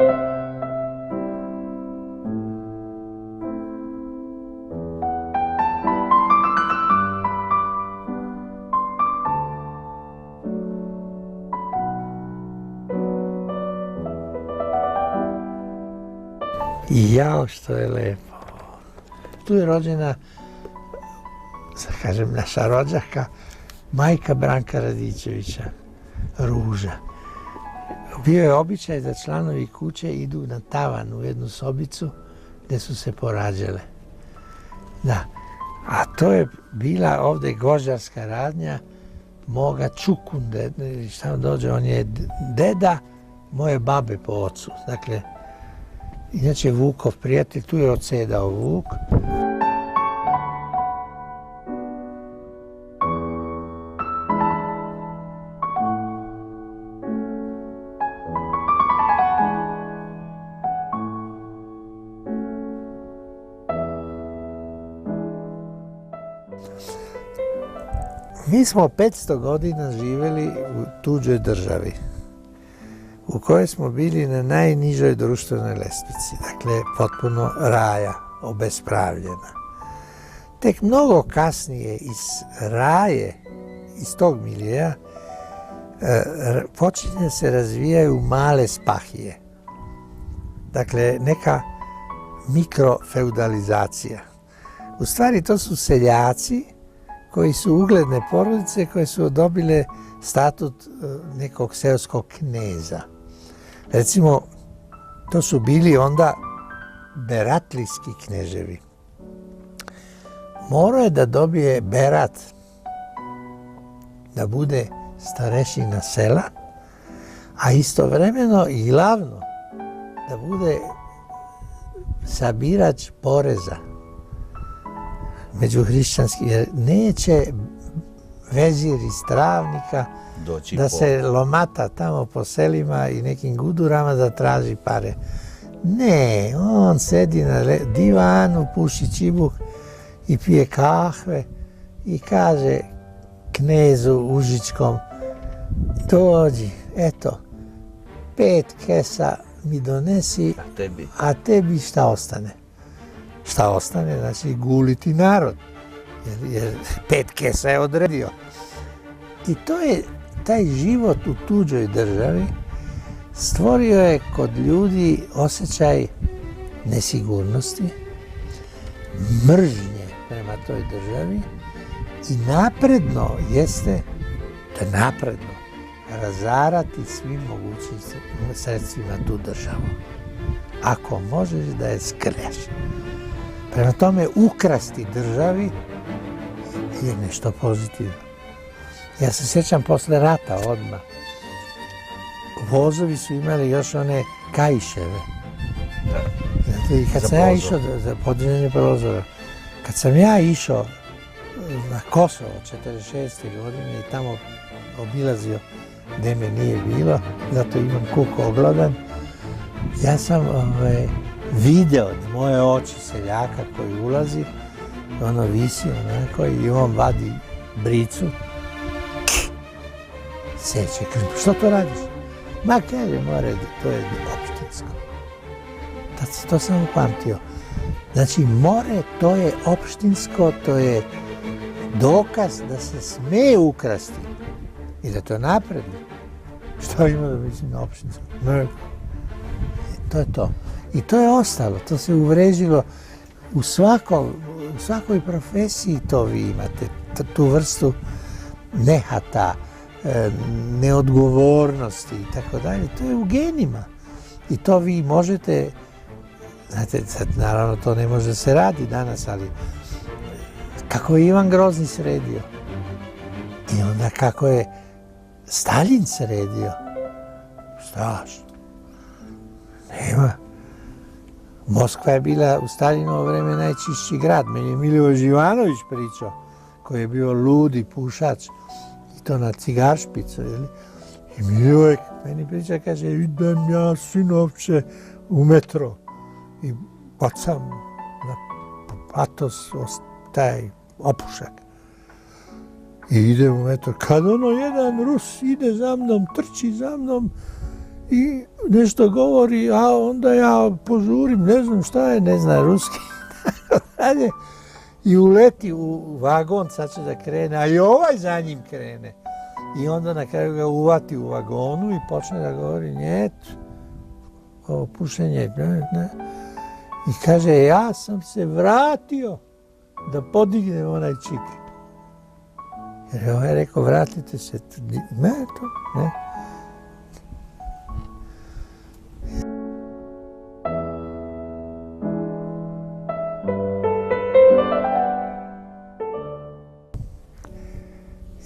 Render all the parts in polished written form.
Jao, što je lepo. Tu je rođena, kažem, naša rođaka, majka Branka Radičevića, Ruža. Bio je običaj da članovi kuće idu na tavan u jednu sobicu gdje su se porađale. Da. A to je bila ovdje gožarska radnja moga Čukunde, šta dođe, on je deda moje babe po ocu. Dakle, inače Vukov prijatelj, tu je odsedao Vuk. Mi smo 500 godina živjeli u tuđoj državi, u kojoj smo bili na najnižoj društvenoj lestvici, dakle potpuno raja, obespravljena. Tek mnogo kasnije iz raje, iz tog miljeja, počinje se razvijaju male spahije. Dakle, neka mikrofeudalizacija. U stvari to su seljaci koji su ugledne porodice koje su dobile statut nekog seoskog kneza. Recimo, to su bili onda beratlijski kneževi. Morao je da dobije berat, da bude starešina sela, a istovremeno i glavno da bude sabirač poreza međuhrišćanski, jer neće vezir iz Travnika da se lomata tamo po selima i nekim gudurama da traži pare. Ne, on sedi na divanu, puši čibuk i pije kahve i kaže knezu Užičkom: dođi, eto, 5 kesa mi donesi, a tebi šta ostane? Šta ostane? Znači guliti narod, jer 5 kesa je odredio. I to je taj život u tuđoj državi stvorio je kod ljudi osjećaj nesigurnosti, mržnje prema toj državi i napredno jeste da napredno razarati svim mogućim sredstvima tu državu. Ako možeš da je skrneš. Prema tome, ukrasti državi je nešto pozitivno. Ja se sjećam posle rata odmah. Vozovi su imali još one kaiševe. I kad sam ja išao za podizanje prozora, kad sam ja išao na Kosovo 1946. godine i tamo obilazio gdje me nije bilo, zato imam kuk oglodan, ja sam video na moje oči seljaka koji ulazi, ono visi onako i on vadi bricu, seče krv. Što to radiš? Ma kaže, more, to je opštinsko. To sam upamtio. Znači, more, to je opštinsko, to je dokaz da se smije ukrasti i da to je napredno. Što ima da mislim na opštinsko? Ne. To je to. I to je ostalo, to se uvrežilo u svakoj profesiji, to vi imate, tu vrstu nehata, neodgovornosti i tako dalje, to je u genima. I to vi možete, znate, sad naravno to ne može se radi danas, ali kako je Ivan Grozni sredio i onda kako je Stalin sredio, strašno. Nema. Moskva je bila u Stalinovo vreme najčišći grad. Meni je Milivoj Živanović pričao, koji je bio ludi pušač i to na cigaršpicu. I Milivoj meni priča, kaže, idem ja sinovče u metro i bacam na patos taj opušak. I idem u metro. Kad ono jedan Rus ide za mnom, trči za mnom i nešto govori, a onda ja požurim, ne znam šta je, ne zna ruski. I uleti u vagon, sad će da krene, a i ovaj za njim krene. I onda na kraju ga uvati u vagonu i počne da govori njet, ovo pušenje, ne. I kaže, ja sam se vratio da podignem onaj čik. Jer je ovaj rekao, vratite se, ne, to, ne.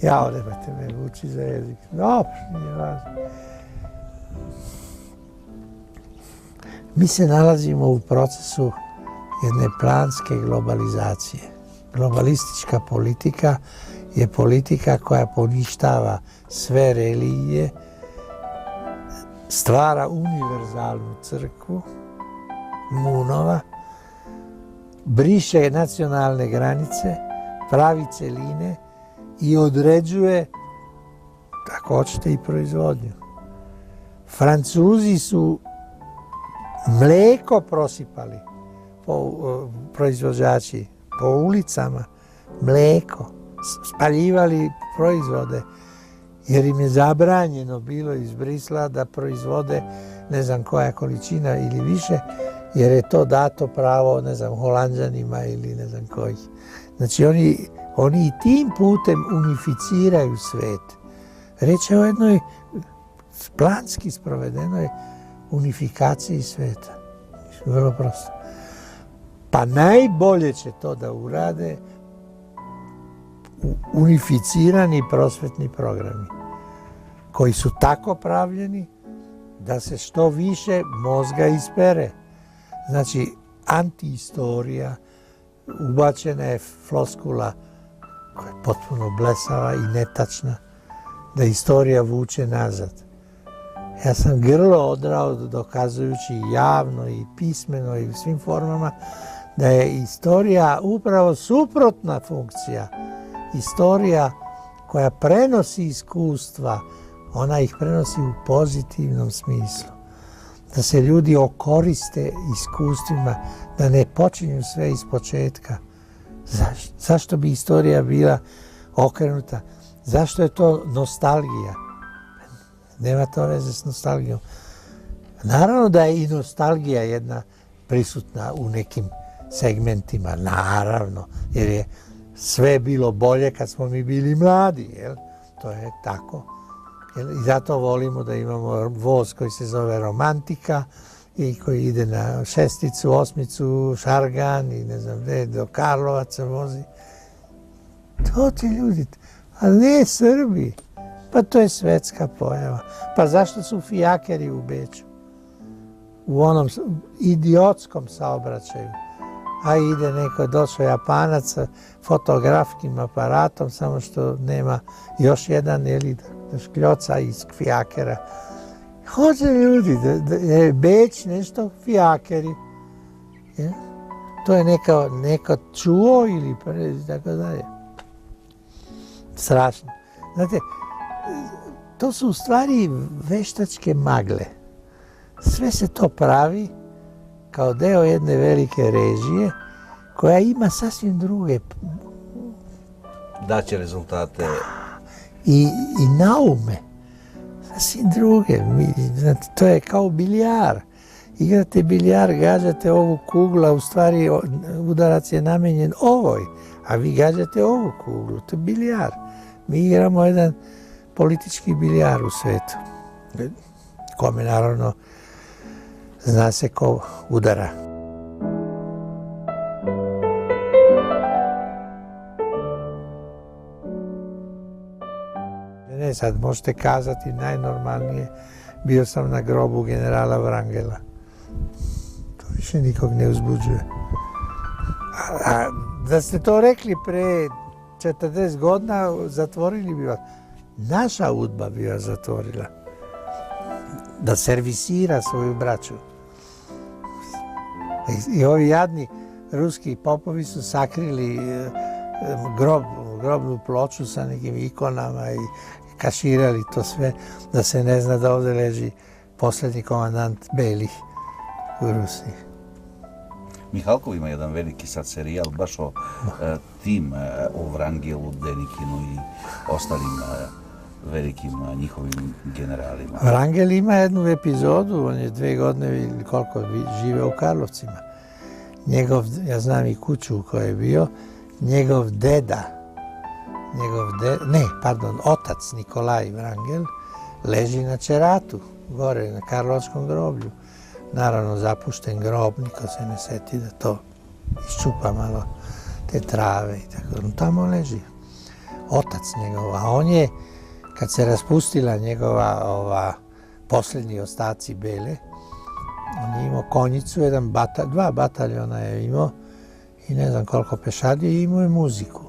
Jao, nemate me vuči za jezik. Dobro, nije važno. Mi se nalazimo u procesu jedne planske globalizacije. Globalistička politika je politika koja poništava sve religije, stvara univerzalnu crkvu, munova, briše nacionalne granice, pravi celine i određuje, ako hoćete, i proizvodnju. Francuzi su mlijeko prosipali, proizvođači, po ulicama, mlijeko, spaljivali proizvode, jer im je zabranjeno bilo iz Brisla da proizvode ne znam koja količina ili više, jer je to dato pravo, ne znam, Holanđanima ili ne znam kojih. Znači oni i tim putem unificiraju svet. Reč je o jednoj planski sprovedenoj unifikaciji sveta. Vrlo prosto. Pa najbolje će to da urade unificirani prosvetni programi, koji su tako pravljeni da se što više mozga ispere. Znači, antihistorija, ubačena je floskula koja je potpuno blesava i netačna, da istorija vuče nazad. Ja sam grlo odrao dokazujući javno i pismeno i u svim formama da je istorija upravo suprotna funkcija. Istorija koja prenosi iskustva, ona ih prenosi u pozitivnom smislu. Da se ljudi okoriste iskustvima, da ne počinju sve iz početka. Zašto bi istorija bila okrenuta? Zašto je to nostalgija? Nema to veze s nostalgijom. Naravno da je i nostalgija jedna prisutna u nekim segmentima, naravno, jer je sve bilo bolje kad smo mi bili mladi, jel? To je tako. I zato volimo da imamo voz koji se zove Romantika i koji ide na šesticu, osmicu, Šargan i ne znam gdje, do Karlovaca vozi. To ti ljudi, ali ne Srbi. Pa to je svetska pojava. Pa zašto su fijakeri u Beču? U onom idiotskom saobraćaju. A ide neko, došao Japanac sa fotografskim aparatom, samo što nema još jedan ili škljoca iz fijakera. Hoće ljudi, da je Beč nešto fijakeri. Ja? To je neko čuo ili tako dalje. Strašno. Znate, to su u stvari veštačke magle. Sve se to pravi kao deo jedne velike režije koja ima sasvim druge daće rezultate i naume sasvim druge. Znate, to je kao biljar. Igrate biljar, gađate ovu kuglu, a u stvari udarac je namenjen ovoj, a vi gađate ovu kuglu. To je biljar. Mi igramo jedan politički biljar u svetu. Kome naravno zna se ko udara. Ne, sad možete kazati najnormalnije, bio sam na grobu generala Wrangela. To više nikog ne uzbuđuje. A da ste to rekli pre 40 godina, zatvorili bi vas. Naša UDBA bi vas zatvorila. Da servisira svoju braću. I ovi jadni ruski popovi su sakrili grobnu ploču sa nekim ikonama i kaširali to sve, da se ne zna da ovdje leži posljednji komandant belih u Rusiji. Mihalkov ima jedan veliki sad serijal baš o tim, o Vrangelu, Denikinu i ostalim velikim njihovim generalima. Vrangel ima jednu epizodu, on je 2 godine ili koliko žive u Karlovcima. Ja znam i kuću u kojoj je bio, njegov otac Nikolaj Vrangel leži na Čeratu, gore na Karlovskom groblju. Naravno, zapušten grob, niko se ne seti da to iščupa malo te trave i tako. Tamo leži otac njegov, a on je, kad se raspustila njegova posljednji ostaci bele, on je imao konjicu, 2 bataljona je imao i ne znam koliko pešadija i imao je muziku.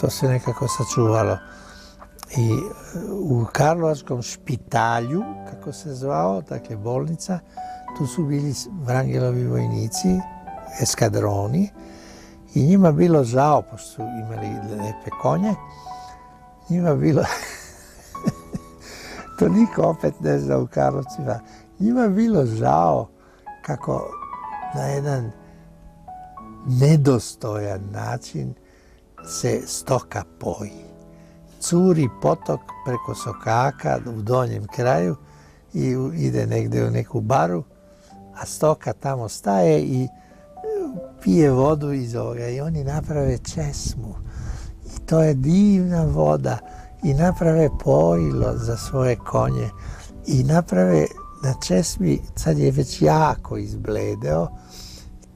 To se nekako sačuvalo. I u Karlovačkom špitalju, kako se zvao, dakle bolnica, tu su bili Vrangelovi vojnici, eskadroni, i njima bilo žao, pošto su imali lepe konje, njima bilo, to niko opet ne zna u Karlovcima, njima bilo žao kako na jedan nedostojan način se stoka poji. Curi potok preko sokaka u donjem kraju i ide negdje u neku baru, a stoka tamo staje i pije vodu iz ovoga i oni naprave česmu. I to je divna voda i naprave pojilo za svoje konje i naprave na česmi, sad je već jako izbledeo,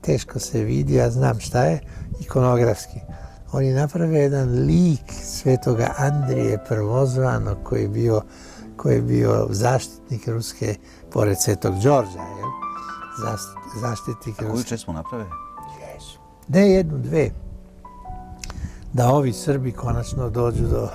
teško se vidi, ja znam šta je, ikonografski. Oni naprave jedan lik svetoga Andrije prvozvanog koji je bio zaštitnik Ruske, pored svetog Đorđa, zaštitnik Ruske. A koju česmu naprave? Jesu. Ne jednu, 2. Da ovi Srbi konačno dođu do